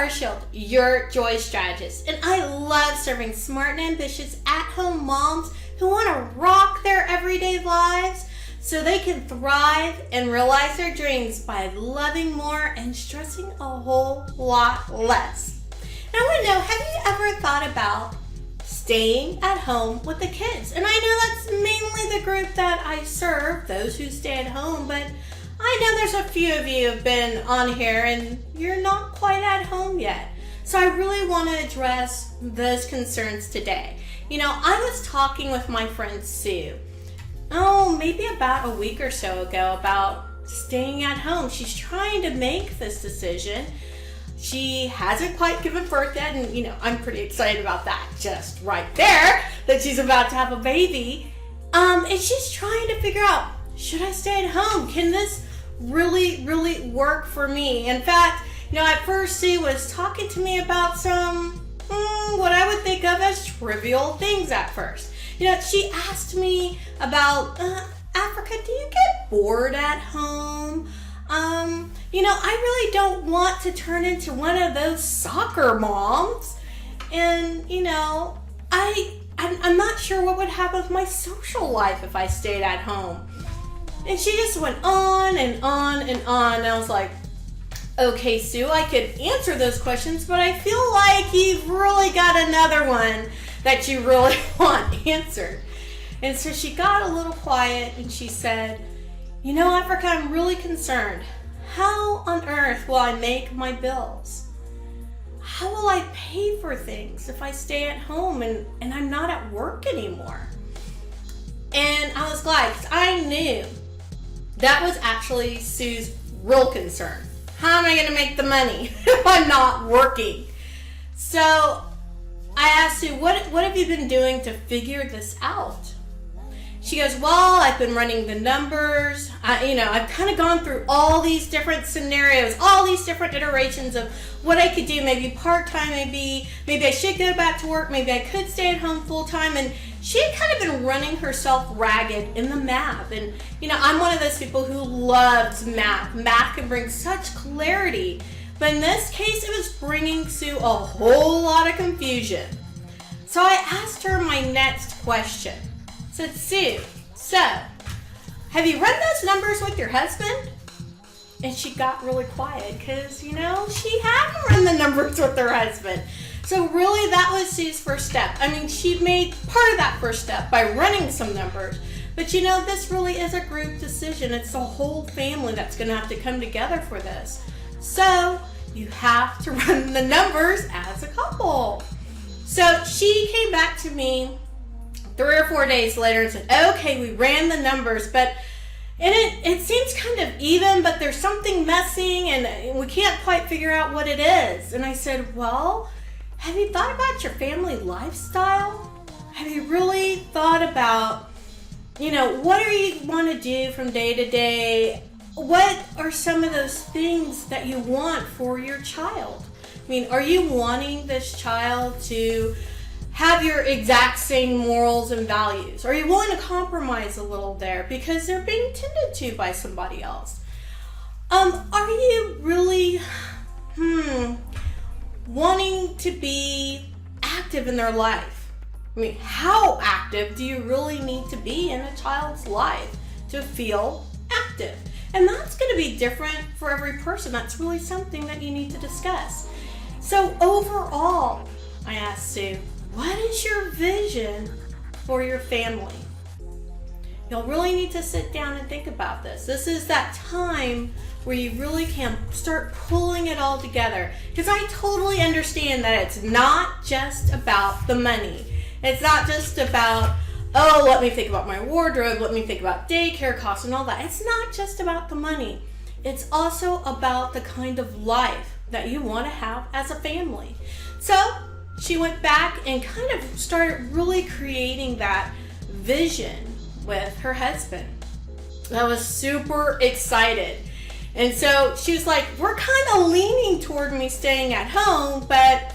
Archield, your joy strategist, and I love serving smart and ambitious at-home moms who want to rock their everyday lives so they can thrive and realize their dreams by loving more and stressing a whole lot less. And I want to know, have you ever thought about staying at home with the kids? And I know that's mainly the group that I serve, those who stay at home, but I know there's a few of you have been on here and you're not quite at home yet. So I really want to address those concerns today. You know, I was talking with my friend Sue, maybe about a week or so ago, about staying at home. She's trying to make this decision. She hasn't quite given birth yet, and you know, I'm pretty excited about that just right there, that she's about to have a baby. And she's trying to figure out, should I stay at home? Can this really work for me? In fact, you know, at first Sue was talking to me about some what I would think of as trivial things at first. You know, she asked me about, Africa, do you get bored at home? You know, I really don't want to turn into one of those soccer moms. And, you know, I'm not sure what would happen with my social life if I stayed at home. And she just went on and on and on. And I was like, okay, Sue, I could answer those questions, but I feel like you've really got another one that you really want answered. And so she got a little quiet and she said, you know, Africa, I'm really concerned. How on earth will I make my bills? How will I pay for things if I stay at home and I'm not at work anymore? And I was glad, because I knew that was actually Sue's real concern. How am I going to make the money if I'm not working? So I asked Sue, what have you been doing to figure this out? She goes, well, I've been running the numbers. I've kind of gone through all these different scenarios, all these different iterations of what I could do, maybe part-time, maybe I should go back to work, maybe I could stay at home full-time. And she had kind of been running herself ragged in the math. And, you know, I'm one of those people who loves math. Math can bring such clarity. But in this case, it was bringing Sue a whole lot of confusion. So I asked her my next question. I said, Sue, so have you run those numbers with your husband? And she got really quiet because, you know, she hadn't run the numbers with her husband. So really that was Sue's first step. I mean, she made part of that first step by running some numbers. But you know, this really is a group decision. It's the whole family that's going to have to come together for this. So you have to run the numbers as a couple. So she came back to me 3 or 4 days later and said, okay, we ran the numbers, but it seems kind of even, but there's something missing and we can't quite figure out what it is. And I said, well, have you thought about your family lifestyle? Have you really thought about, you know, what do you want to do from day to day? What are some of those things that you want for your child? I mean, are you wanting this child to have your exact same morals and values? Are you willing to compromise a little there because they're being tended to by somebody else? Are you really wanting to be active in their life? I mean, how active do you really need to be in a child's life to feel active? And that's going to be different for every person. That's really something that you need to discuss. So overall, I asked Sue, what is your vision for your family? You'll really need to sit down and think about this. This is that time where you really can start pulling it all together. Because I totally understand that it's not just about the money. It's not just about, oh, let me think about my wardrobe, let me think about daycare costs and all that. It's not just about the money. It's also about the kind of life that you want to have as a family. So she went back and kind of started really creating that vision with her husband. I was super excited. And so she was like, we're kind of leaning toward me staying at home, but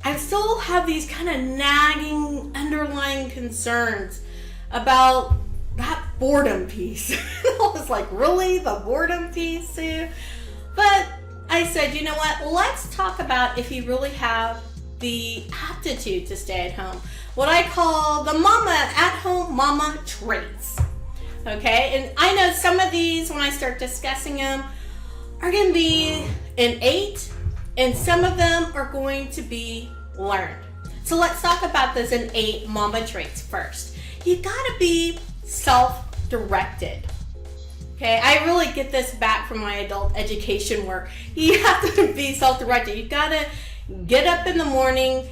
I still have these kind of nagging underlying concerns about that boredom piece. I was like, really? The boredom piece, Sue? But I said, you know what, let's talk about if you really have the aptitude to stay at home. What I call the at-home mama traits. Okay, and I know some of these, when I start discussing them, are going to be innate, and some of them are going to be learned. So let's talk about those innate mama traits first. You gotta be self-directed. Okay, I really get this back from my adult education work. You have to be self-directed. You gotta get up in the morning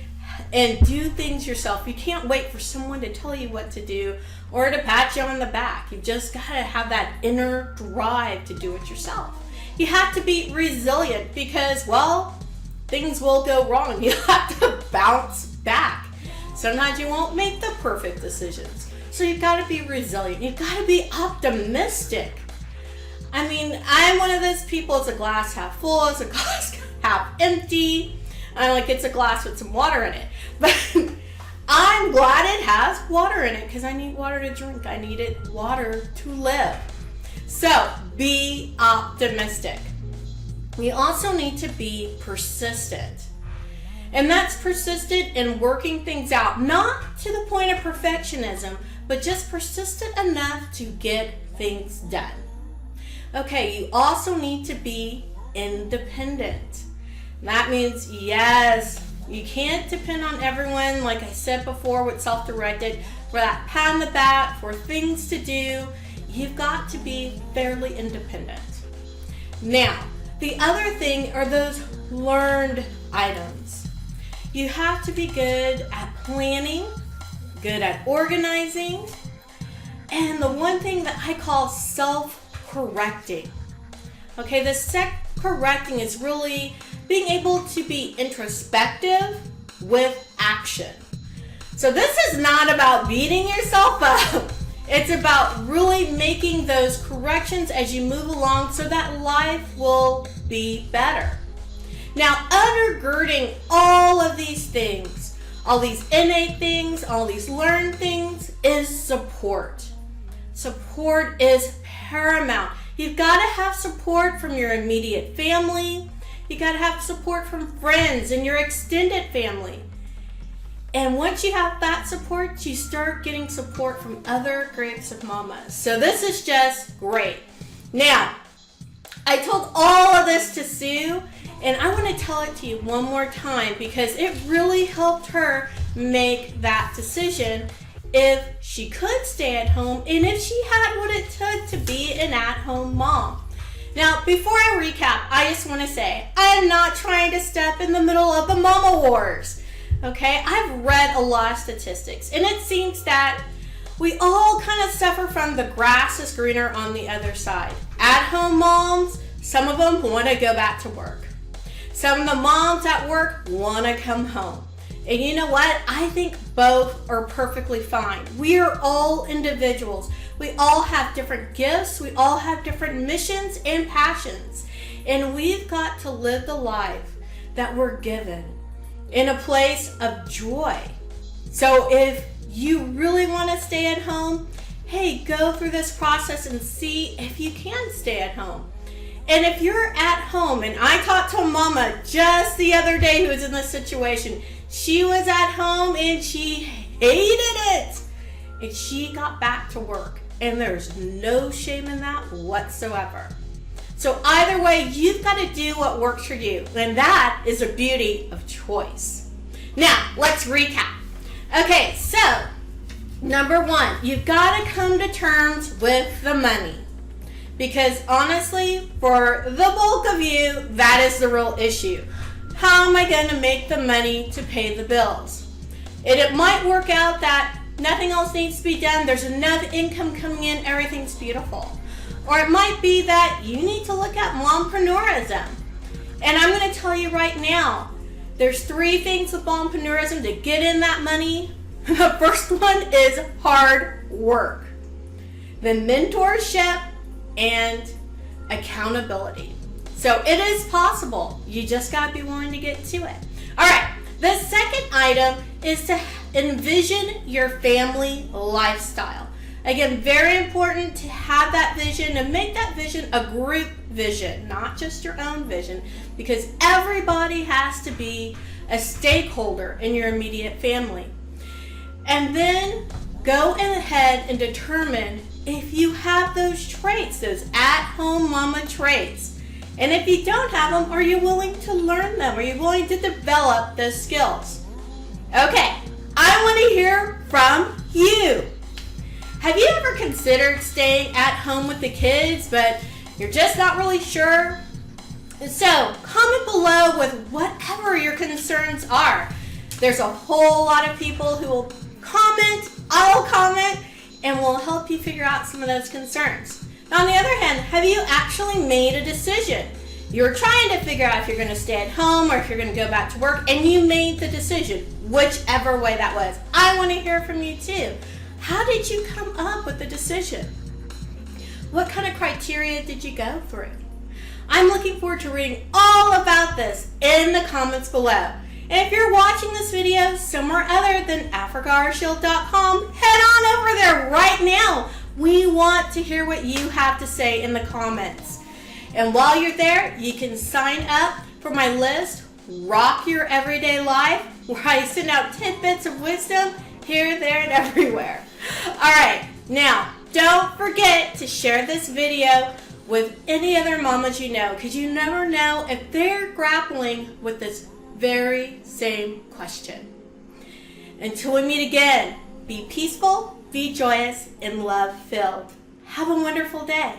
and do things yourself. You can't wait for someone to tell you what to do or to pat you on the back. You just gotta have that inner drive to do it yourself. You have to be resilient because, well, things will go wrong. You have to bounce back. Sometimes you won't make the perfect decisions. So you've got to be resilient. You've got to be optimistic. I mean, I'm one of those people, it's a glass half full, it's a glass half empty. It's a glass with some water in it. But I'm glad it has water in it because I need water to drink. I need water to live. So be optimistic. We also need to be persistent. And that's persistent in working things out, not to the point of perfectionism, but just persistent enough to get things done. Okay, you also need to be independent. That means, yes, you can't depend on everyone, like I said before, with self-directed, for that pat on the back, for things to do. You've got to be fairly independent. Now, the other thing are those learned items. You have to be good at planning, good at organizing, and the one thing that I call self-correcting. Okay, the self-correcting is really being able to be introspective with action. So this is not about beating yourself up. It's about really making those corrections as you move along so that life will be better. Now, undergirding all of these things, all these innate things, all these learned things, is support. Support is paramount. You've got to have support from your immediate family. You got to have support from friends and your extended family. And once you have that support, you start getting support from other groups of mamas. So this is just great. Now, I told all of this to Sue, and I want to tell it to you one more time because it really helped her make that decision if she could stay at home and if she had what it took to be an at-home mom. Now, before I recap, I just want to say I am not trying to step in the middle of the mama wars. Okay, I've read a lot of statistics, and it seems that we all kind of suffer from the grass is greener on the other side. At-home moms, some of them want to go back to work. Some of the moms at work want to come home. And you know what? I think both are perfectly fine. We are all individuals. We all have different gifts. We all have different missions and passions. And we've got to live the life that we're given in a place of joy. So if you really want to stay at home, hey, go through this process and see if you can stay at home. And if you're at home, and I talked to a mama just the other day who was in this situation, she was at home and she hated it. And she got back to work. And there's no shame in that whatsoever. So either way, you've got to do what works for you. And that is the beauty of choice. Now, let's recap. Okay, so number one, you've got to come to terms with the money. Because honestly, for the bulk of you, that is the real issue. How am I going to make the money to pay the bills? And it might work out that nothing else needs to be done. There's enough income coming in. Everything's beautiful. Or it might be that you need to look at mompreneurism. And I'm going to tell you right now, there's 3 things with mompreneurism to get in that money. The first one is hard work. Then mentorship and accountability. So it is possible. You just got to be willing to get to it. All right. The second item is to envision your family lifestyle. Again, very important to have that vision and make that vision a group vision, not just your own vision, because everybody has to be a stakeholder in your immediate family. And then go ahead and determine if you have those traits, those at-home mama traits. And if you don't have them, are you willing to learn them? Are you willing to develop those skills? Okay, I want to hear from you. Have you ever considered staying at home with the kids, but you're just not really sure? So comment below with whatever your concerns are. There's a whole lot of people who will comment, I'll comment, and we'll help you figure out some of those concerns. Now, on the other hand, have you actually made a decision? You're trying to figure out if you're going to stay at home or if you're going to go back to work, and you made the decision, whichever way that was. I want to hear from you too. How did you come up with the decision? What kind of criteria did you go through? I'm looking forward to reading all about this in the comments below. And if you're watching this video somewhere other than AfricaArchield.com, head on over there right now. We want to hear what you have to say in the comments. And while you're there, you can sign up for my list, Rock Your Everyday Life, where I send out tidbits of wisdom here, there, and everywhere. All right, now don't forget to share this video with any other mamas you know, because you never know if they're grappling with this very same question. Until we meet again, be peaceful, be joyous, and love-filled. Have a wonderful day.